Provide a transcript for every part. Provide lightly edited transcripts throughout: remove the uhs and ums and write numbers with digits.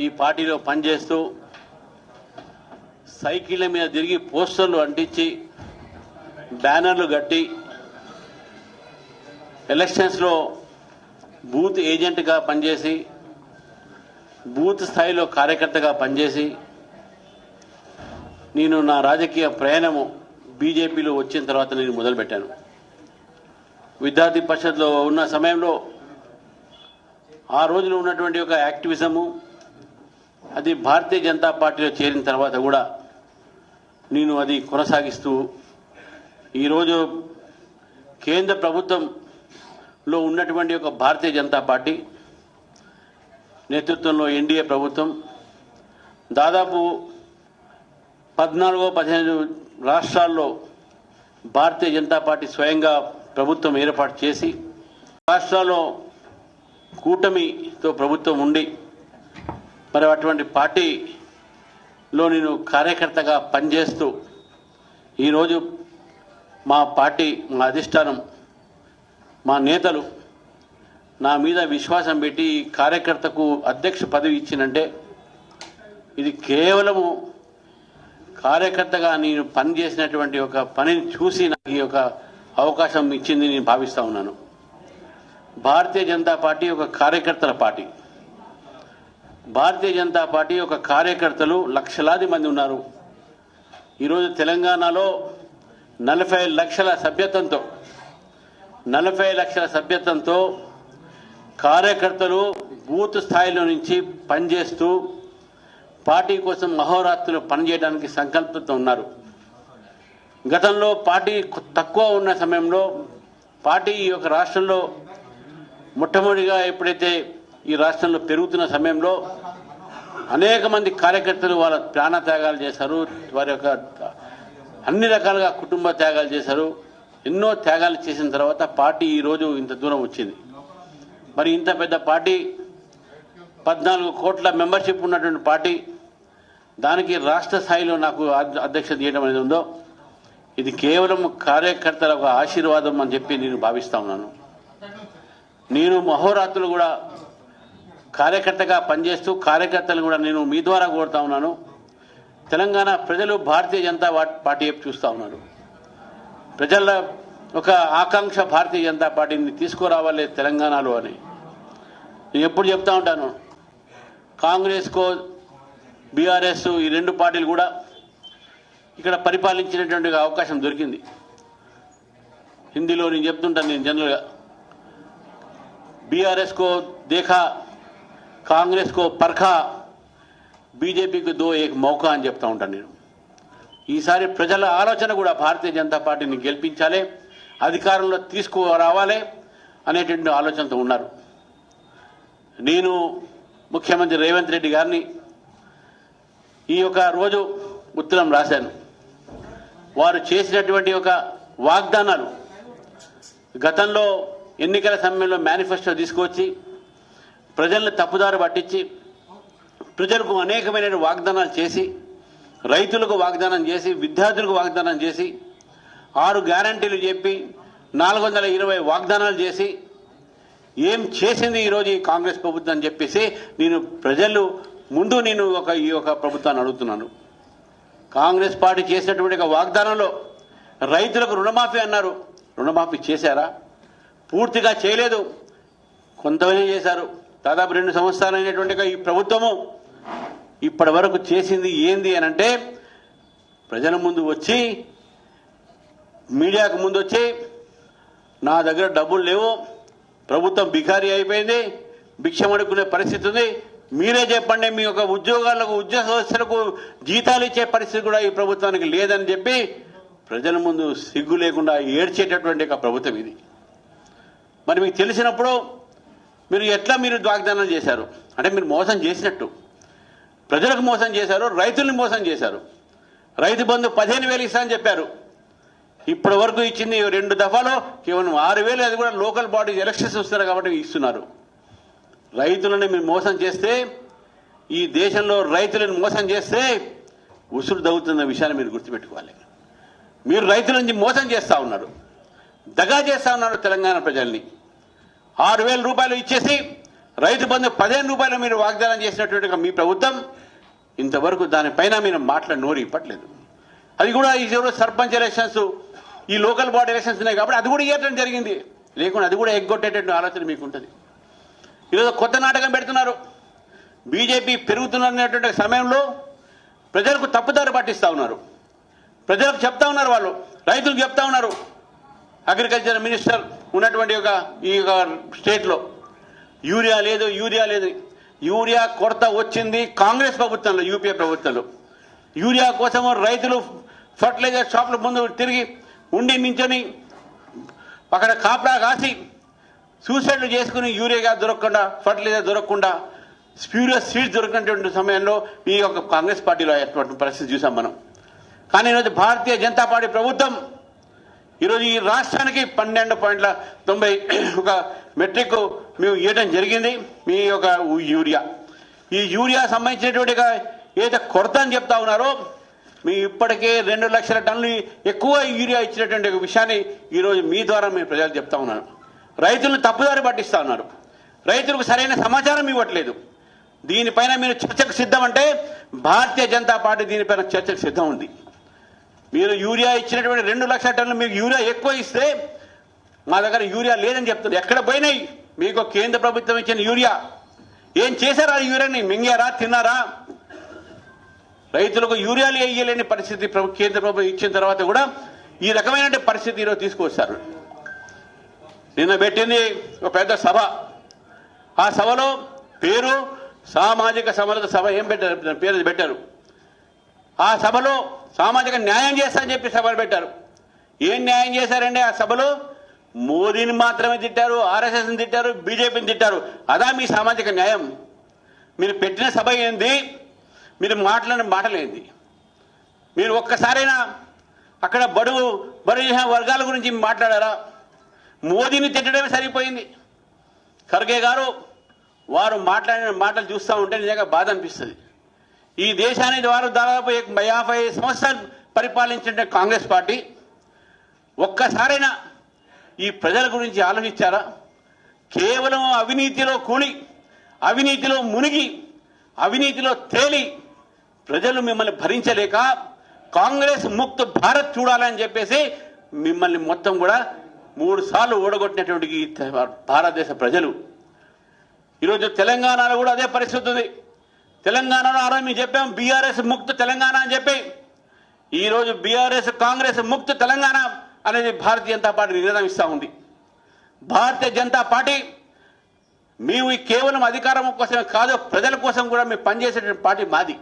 ఈ పార్టీలో పనిచేస్తూ సైకిళ్ల మీద తిరిగి పోస్టర్లు అంటించి బ్యానర్లు కట్టి ఎలక్షన్స్లో బూత్ ఏజెంట్గా పనిచేసి బూత్ స్థాయిలో కార్యకర్తగా పనిచేసి నేను నా రాజకీయ ప్రయాణము బీజేపీలో వచ్చిన తర్వాత నేను మొదలుపెట్టాను. విద్యార్థి పరిషత్లో ఉన్న సమయంలో ఆ రోజులో ఉన్నటువంటి ఒక యాక్టివిజము అది భారతీయ జనతా పార్టీలో చేరిన తర్వాత కూడా నేను అది కొనసాగిస్తూ ఈరోజు కేంద్ర ప్రభుత్వంలో ఉన్నటువంటి ఒక భారతీయ జనతా పార్టీ నేతృత్వంలో ఎన్డీఏ ప్రభుత్వం దాదాపు 14-15 రాష్ట్రాల్లో భారతీయ జనతా పార్టీ స్వయంగా ప్రభుత్వం ఏర్పాటు చేసి రాష్ట్రాల్లో కూటమితో ప్రభుత్వం ఉండి మరి అటువంటి పార్టీలో నేను కార్యకర్తగా పనిచేస్తూ ఈరోజు మా పార్టీ మా అధిష్టానం మా నేతలు నా మీద విశ్వాసం పెట్టి కార్యకర్తకు అధ్యక్ష పదవి ఇచ్చినంటే ఇది కేవలము కార్యకర్తగా నేను పనిచేసినటువంటి ఒక పనిని చూసి నాకు ఈ యొక్క అవకాశం ఇచ్చింది నేను భావిస్తూ ఉన్నాను. భారతీయ జనతా పార్టీ ఒక కార్యకర్తల పార్టీ. భారతీయ జనతా పార్టీ ఒక కార్యకర్తలు లక్షలాది మంది ఉన్నారు. ఈరోజు తెలంగాణలో 40 లక్షల సభ్యత్వంతో కార్యకర్తలు బూత్ స్థాయిలో నుంచి పనిచేస్తూ పార్టీ కోసం అహోరాత్రులు పనిచేయడానికి సంకల్పంతో ఉన్నారు. గతంలో పార్టీ తక్కువ ఉన్న సమయంలో పార్టీ ఈ యొక్క రాష్ట్రంలో మొట్టమొదటిగా ఎప్పుడైతే ఈ రాష్ట్రంలో పెరుగుతున్న సమయంలో అనేక మంది కార్యకర్తలు వాళ్ళ ప్రాణ త్యాగాలు చేశారు. వారి యొక్క అన్ని రకాలుగా కుటుంబ త్యాగాలు చేశారు. ఎన్నో త్యాగాలు చేసిన తర్వాత పార్టీ ఈరోజు ఇంత దూరం వచ్చింది. మరి ఇంత పెద్ద పార్టీ 14 కోట్ల మెంబర్షిప్ ఉన్నటువంటి పార్టీ దానికి రాష్ట్ర స్థాయిలో నాకు అధ్యక్షత చేయడం అనేది ఉందో ఇది కేవలం కార్యకర్తల ఒక ఆశీర్వాదం అని చెప్పి నేను భావిస్తా ఉన్నాను. నేను అహోరాత్రులు కూడా కార్యకర్తగా పనిచేస్తూ కార్యకర్తలు కూడా నేను మీ ద్వారా కోరుతా ఉన్నాను. తెలంగాణ ప్రజలు భారతీయ జనతా పార్టీ వైపు చూస్తూ ఉన్నారు. ప్రజల ఒక ఆకాంక్ష భారతీయ జనతా పార్టీని తీసుకురావాలి తెలంగాణలో అని నేను ఎప్పుడు చెప్తా ఉంటాను. కాంగ్రెస్కో బీఆర్ఎస్ ఈ రెండు పార్టీలు కూడా ఇక్కడ పరిపాలించినటువంటి అవకాశం దొరికింది. హిందీలో నేను చెప్తుంటాను. నేను జనరల్గా बीआरएस को देखा, कांग्रेस को परखा, बीजेपी को दो एक मौका అని చెప్తా ఉంటాను నేను. ఈసారి ప్రజల ఆలోచన కూడా భారతీయ జనతా పార్టీని గెలిపించాలి, అధికారంలో తీసుకురావాలి అనేటువంటి ఆలోచనతో ఉన్నారు. నేను ముఖ్యమంత్రి రేవంత్ రెడ్డి గారిని ఈ యొక్క రోజు ఉత్తరం రాశాను. వారు చేసినటువంటి ఒక వాగ్దానాలు గతంలో ఎన్నికల సమయంలో మేనిఫెస్టో తీసుకొచ్చి ప్రజలను తప్పుదారి పట్టించి ప్రజలకు అనేకమైన వాగ్దానాలు చేసి రైతులకు వాగ్దానం చేసి విద్యార్థులకు వాగ్దానం చేసి 6 గ్యారంటీలు చెప్పి 420 వాగ్దానాలు చేసి ఏం చేసింది ఈరోజు ఈ కాంగ్రెస్ ప్రభుత్వం అని చెప్పేసి నేను ప్రజలు ముందు నేను ఈ యొక్క ప్రభుత్వాన్ని అడుగుతున్నాను. కాంగ్రెస్ పార్టీ చేసినటువంటి వాగ్దానంలో రైతులకు రుణమాఫీ అన్నారు. రుణమాఫీ చేశారా? పూర్తిగా చేయలేదు, కొంతమంది చేశారు. దాదాపు 2 సంవత్సరాలు అయినటువంటి ఈ ప్రభుత్వము ఇప్పటి వరకు చేసింది ఏంది అని అంటే ప్రజల ముందు వచ్చి మీడియాకు ముందు వచ్చి నా దగ్గర డబ్బులు లేవు, ప్రభుత్వం బికారీ అయిపోయింది, భిక్షం అడుక్కునే పరిస్థితి ఉంది, మీరే చెప్పండి, మీ యొక్క ఉద్యోగస్తులకు జీతాలు ఇచ్చే పరిస్థితి కూడా ఈ ప్రభుత్వానికి లేదని చెప్పి ప్రజల ముందు సిగ్గు లేకుండా ఏడ్చేటటువంటి ఒక ప్రభుత్వం ఇది. మరి మీకు తెలిసినప్పుడు మీరు ఎట్లా వాగ్దానాలు చేశారు అంటే మీరు మోసం చేసినట్టు. ప్రజలకు మోసం చేశారు, రైతుల్ని మోసం చేశారు. రైతు బంధు 15,000 ఇస్తా అని చెప్పారు. ఇప్పటి వరకు ఇచ్చింది 2 దఫాలో కేవలం 6,000. అది కూడా లోకల్ బాడీ ఎలక్షన్స్ వస్తారు కాబట్టి ఇస్తున్నారు. రైతులను మీరు మోసం చేస్తే, ఈ దేశంలో రైతులను మోసం చేస్తే ఉసురు దవ్వుతున్న విషయాన్ని మీరు గుర్తుపెట్టుకోవాలి. మీరు రైతుల నుంచి మోసం చేస్తూ ఉన్నారు, దగా చేస్తూ ఉన్నారు తెలంగాణ ప్రజల్ని. 6,000 రూపాయలు ఇచ్చేసి రైతు బంధు 15 రూపాయలు మీరు వాగ్దానం చేసినట్టుగా మీ ప్రభుత్వం ఇంతవరకు దానిపైన మీరు నోరు ఇప్పట్లేదు. అది కూడా ఈ సర్పంచ్ ఎలక్షన్స్, ఈ లోకల్ బాడీ ఎలక్షన్స్ ఉన్నాయి కాబట్టి అది కూడా ఇవ్వడం జరిగింది. లేకుండా అది కూడా ఎగ్గొట్టేటట్టు ఆలోచన మీకు ఉంటుంది. ఈరోజు కొత్త నాటకం పెడుతున్నారు. బీజేపీ పెరుగుతున్నటువంటి సమయంలో ప్రజలకు తప్పుదారి పట్టిస్తూ ఉన్నారు. ప్రజలకు చెప్తా ఉన్నారు, వాళ్ళు రైతులకు చెప్తా ఉన్నారు. అగ్రికల్చర్ మినిస్టర్ ఉన్నటువంటి ఈ స్టేట్లో యూరియా లేదు, యూరియా లేదు. యూరియా కొరత వచ్చింది కాంగ్రెస్ ప్రభుత్వంలో, యూపీఏ ప్రభుత్వంలో. యూరియా కోసం రైతులు ఫర్టిలైజర్ షాపుల ముందు తిరిగి ఉండి నించొని అక్కడ కాపలా కాసి సూసైడ్లు చేసుకుని యూరియా దొరకకుండా, ఫర్టిలైజర్ దొరకకుండా, స్ప్యూరియస్ సీడ్స్ దొరికినటువంటి సమయంలో ఈ యొక్క కాంగ్రెస్ పార్టీలో అటువంటి పరిస్థితి చూసాం మనం. కానీ ఈరోజు భారతీయ జనతా పార్టీ ప్రభుత్వం ఈరోజు ఈ రాష్ట్రానికి 12.91 మెట్రిక్ మేము ఇవ్వడం జరిగింది. మీ యొక్క యూరియా, ఈ యూరియా సంబంధించినటువంటి ఏదైతే కొరత అని చెప్తా ఉన్నారో, మీ ఇప్పటికే 2 లక్షల టన్నులు ఎక్కువ యూరియా ఇచ్చినటువంటి విషయాన్ని ఈరోజు మీ ద్వారా మేము ప్రజలు చెప్తా ఉన్నాను. రైతులను తప్పుదారి పట్టిస్తా ఉన్నారు. రైతులకు సరైన సమాచారం ఇవ్వట్లేదు. దీనిపైన మీరు చర్చకు సిద్ధం అంటే భారతీయ జనతా పార్టీ దీనిపైన చర్చకు సిద్ధం ఉంది. మీరు యూరియా ఇచ్చినటువంటి 2 లక్షల టన్నులు మీకు యూరియా ఎక్కువ ఇస్తే మా దగ్గర యూరియా లేదని చెప్తుంది. ఎక్కడ పోయినాయి మీకు కేంద్ర ప్రభుత్వం ఇచ్చిన యూరియా? ఏం చేశారా యూరియాని? మింగారా, తిన్నారా? రైతులకు యూరియాలు వేయలేని పరిస్థితి కేంద్ర ప్రభుత్వం ఇచ్చిన తర్వాత కూడా ఈ రకమైన పరిస్థితి ఈరోజు తీసుకొచ్చారు. నిన్న పెట్టింది ఒక పెద్ద సభ. ఆ సభలో పేరు సామాజిక సమరత సభ ఏం పెట్టారు, పేరు పెట్టారు. ఆ సభలో సామాజిక న్యాయం చేస్తా అని చెప్పి సభలు పెట్టారు. ఏం న్యాయం చేశారండి ఆ సభలో? మోదీని మాత్రమే తిట్టారు, ఆర్ఎస్ఎస్ని తిట్టారు, బీజేపీని తిట్టారు. అదా మీ సామాజిక న్యాయం? మీరు పెట్టిన సభ ఏంది? మీరు మాట్లాడిన మాటలేంది? మీరు ఒక్కసారైనా అక్కడ బడుగు వర్గాల గురించి మాట్లాడారా? మోదీని తిట్టడమే సరిపోయింది. ఖర్గే గారు వారు మాట్లాడిన మాటలు చూస్తూ ఉంటే నిజంగా బాధ అనిపిస్తుంది. ఈ దేశాన్ని వారు దాదాపు 50 సంవత్సరాలు పరిపాలించిన కాంగ్రెస్ పార్టీ ఒక్కసారైనా ఈ ప్రజల గురించి ఆలోచించారా? కేవలం అవినీతిలో కూలి, అవినీతిలో మునిగి, అవినీతిలో తేలి ప్రజలు మిమ్మల్ని భరించలేక కాంగ్రెస్ ముక్త భారత్ చూడాలని చెప్పేసి మిమ్మల్ని మొత్తం కూడా 3 సార్లు ఓడగొట్టినటువంటి భారతదేశ ప్రజలు. ఈరోజు తెలంగాణలో కూడా అదే పరిస్థితి ఉంది. తెలంగాణలో ఆ రోజు మేము చెప్పాం బీఆర్ఎస్ ముక్త తెలంగాణ అని చెప్పి. ఈరోజు బీఆర్ఎస్ కాంగ్రెస్ ముక్త తెలంగాణ అనేది భారతీయ జనతా పార్టీ నిర్ణయిస్తూ ఉంది. భారతీయ జనతా పార్టీ మేము కేవలం అధికారం కోసమే కాదు, ప్రజల కోసం కూడా మేము పనిచేసేటువంటి పార్టీ మాది.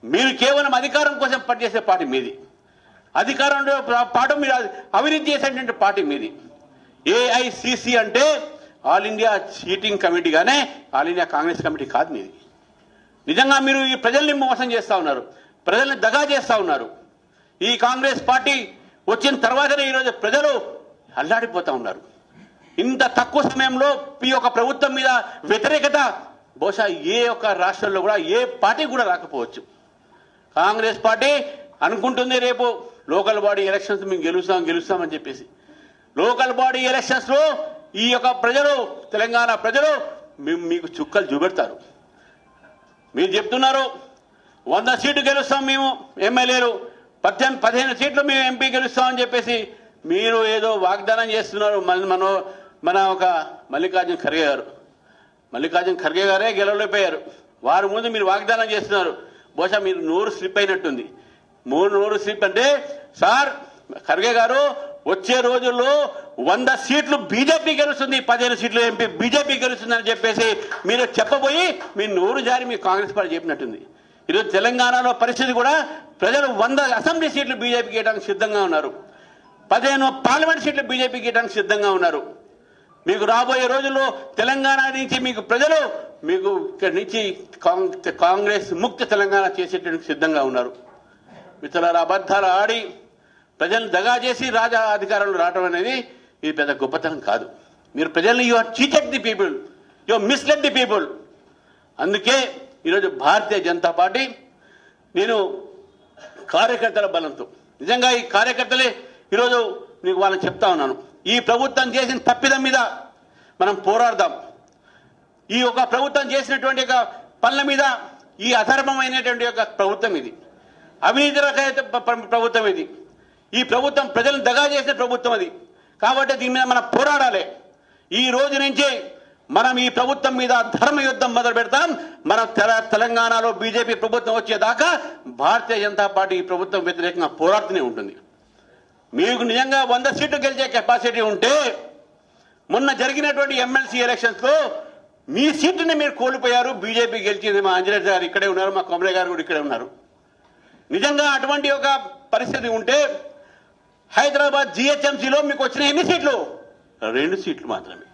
మీరు కేవలం అధికారం కోసం పనిచేసే పార్టీ మీది. అధికారంలో పాటు మీరు అవినీతి చేసేటువంటి పార్టీ మీది. ఏఐసిసి అంటే ఆల్ ఇండియా చీటింగ్ కమిటీగానే ఆల్ ఇండియా కాంగ్రెస్ కమిటీ కాదు మీది. నిజంగా మీరు ఈ ప్రజల్ని మోసం చేస్తూ ఉన్నారు, ప్రజల్ని దగా చేస్తూ ఉన్నారు. ఈ కాంగ్రెస్ పార్టీ వచ్చిన తర్వాతనే ఈరోజు ప్రజలు అల్లాడిపోతూ ఉన్నారు. ఇంత తక్కువ సమయంలో ఈ యొక్క ప్రభుత్వం మీద వ్యతిరేకత బహుశా ఏ ఒక్క రాష్ట్రంలో కూడా ఏ పార్టీ కూడా రాకపోవచ్చు. కాంగ్రెస్ పార్టీ అనుకుంటుంది రేపు లోకల్ బాడీ ఎలక్షన్స్ మేము గెలుస్తామని చెప్పేసి. లోకల్ బాడీ ఎలక్షన్స్ లో ఈ యొక్క ప్రజలు, తెలంగాణ ప్రజలు మీకు చుక్కలు చూపెడతారు. మీరు చెప్తున్నారు 100 సీట్లు గెలుస్తాం మేము ఎమ్మెల్యేలు, 15 సీట్లు మేము ఎంపీ గెలుస్తామని చెప్పేసి మీరు ఏదో వాగ్దానం చేస్తున్నారు. మన ఒక మల్లికార్జున ఖర్గే గారే గెలవలేకపోయారు. వారి ముందు మీరు వాగ్దానం చేస్తున్నారు. బహుశా మీరు నోరు స్లిప్ అయినట్టుంది. నోరు స్లిప్ అంటే సార్ ఖర్గే గారు వచ్చే రోజుల్లో 100 సీట్లు బీజేపీ గెలుస్తుంది, 15 సీట్లు ఎంపీ బీజేపీ గెలుస్తుందని చెప్పేసి మీరు చెప్పబోయి మీ నోరు జారి మీ కాంగ్రెస్ పార్టీ చెప్పినట్టుంది. ఈరోజు తెలంగాణలో పరిస్థితి కూడా ప్రజలు 100 అసెంబ్లీ సీట్లు బీజేపీకి ఇవ్వడానికి సిద్ధంగా ఉన్నారు, 15 పార్లమెంట్ సీట్లు బీజేపీకి ఇవ్వడానికి సిద్ధంగా ఉన్నారు. మీకు రాబోయే రోజుల్లో తెలంగాణ నుంచి మీకు ప్రజలు మీకు ఇక్కడి నుంచి కాంగ్రెస్ ముక్త తెలంగాణ చేసేటందుకు సిద్ధంగా ఉన్నారు. మిత్రులారా, అబద్ధాలు ఆడి ప్రజలను దగా చేసి రాజా అధికారంలో రావడం అనేది ఇది పెద్ద గొప్పతనం కాదు. మీరు ప్రజల్ని you are cheated the people, you misled the people. అందుకే ఈరోజు భారతీయ జనతా పార్టీ నేను కార్యకర్తల బలంతో, నిజంగా ఈ కార్యకర్తలే ఈరోజు మీకు వాళ్ళని చెప్తా ఉన్నాను, ఈ ప్రభుత్వం చేసిన తప్పిదం మీద మనం పోరాడదాం. ఈ ఒక ప్రభుత్వం చేసినటువంటి ఒక పనుల మీద ఈ అధర్మమైనటువంటి ఒక ప్రభుత్వం ఇది, అవినీతి రహిత ప్రభుత్వం ఇది. ఈ ప్రభుత్వం ప్రజలను దగా చేసిన ప్రభుత్వం అది. కాబట్టి దీని మీద మనం పోరాడాలి. ఈ రోజు నుంచి మనం ఈ ప్రభుత్వం మీద ధర్మ యుద్ధం మొదలు పెడతాం. మనం తెలంగాణలో బీజేపీ ప్రభుత్వం వచ్చేదాకా భారతీయ జనతా పార్టీ ఈ ప్రభుత్వం వ్యతిరేకంగా పోరాడుతూనే ఉంటుంది. మీకు నిజంగా 100 సీట్లు గెలిచే కెపాసిటీ ఉంటే మొన్న జరిగినటువంటి ఎమ్మెల్సీ ఎలక్షన్స్ లో మీ సీట్ని మీరు కోల్పోయారు. బీజేపీ గెలిచింది. మా అంజనేయ గారు ఇక్కడే ఉన్నారు, మా కొమరే గారు కూడా ఇక్కడే ఉన్నారు. నిజంగా అటువంటి ఒక పరిస్థితి ఉంటే హైదరాబాద్ జిహెచ్ఎంసీలో మీకు వచ్చిన ఎన్ని సీట్లు? 2 సీట్లు మాత్రమే.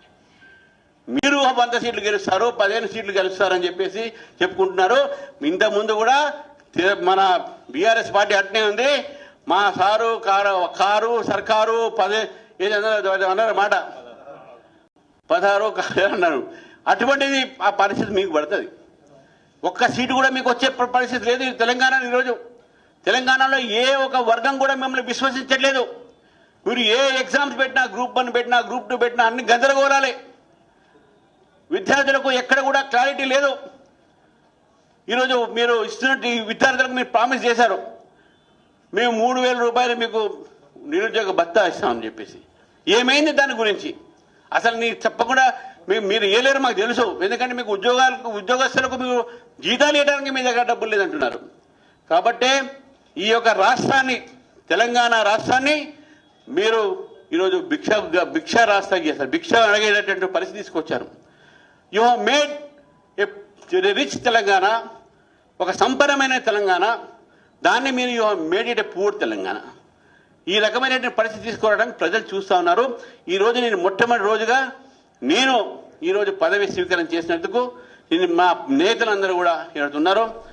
మీరు 100 సీట్లు గెలుస్తారు, 15 సీట్లు గెలుస్తారని చెప్పేసి చెప్పుకుంటున్నారు. ఇంతకుముందు కూడా మన బీఆర్ఎస్ పార్టీ అట్నే ఉంది. మా సారు కారు సర్కారు 10 అన్నారు మాట 16 అన్నారు. అటువంటిది ఆ పరిస్థితి మీకు పడుతుంది. ఒక్క సీటు కూడా మీకు వచ్చే పరిస్థితి లేదు. తెలంగాణ ఈరోజు తెలంగాణలో ఏ ఒక వర్గం కూడా మిమ్మల్ని విశ్వసించట్లేదు. మీరు ఏ ఎగ్జామ్స్ పెట్టినా, గ్రూప్ 1 పెట్టినా, గ్రూప్ 2 పెట్టినా అన్ని గందరగోళాలే. విద్యార్థులకు ఎక్కడ కూడా క్లారిటీ లేదు. ఈరోజు మీరు ఇస్తున్నట్టు ఈ విద్యార్థులకు మీరు ప్రామిస్ చేశారు, మేము 3,000 రూపాయలు మీకు నిరుద్యోగ భత్తా ఇస్తామని చెప్పేసి. ఏమైంది దాని గురించి? అసలు నీకు చెప్పకుండా మీరు ఏలేరు మాకు తెలుసు. ఎందుకంటే మీకు ఉద్యోగస్తులకు మీరు జీతాలు ఇవ్వడానికి మీ దగ్గర డబ్బులు లేదంటున్నారు. కాబట్టే ఈ యొక్క రాష్ట్రాన్ని, తెలంగాణ రాష్ట్రాన్ని మీరు ఈరోజు భిక్ష రాష్ట్రం చేస్తారు. భిక్ష అడిగేటటువంటి పరిస్థితి తీసుకొచ్చారు. You have made A rich Telangana, ఒక సంపన్నమైన తెలంగాణ. దాన్ని మీరు you have made it a poor Telangana. ఈ రకమైనటువంటి పరిస్థితి తీసుకోవడానికి ప్రజలు చూస్తూ ఉన్నారు. ఈ రోజు నేను మొట్టమొదటి రోజుగా నేను ఈరోజు పదవి స్వీకారం చేసినందుకు మా నేతలందరూ కూడా ఉన్నారు.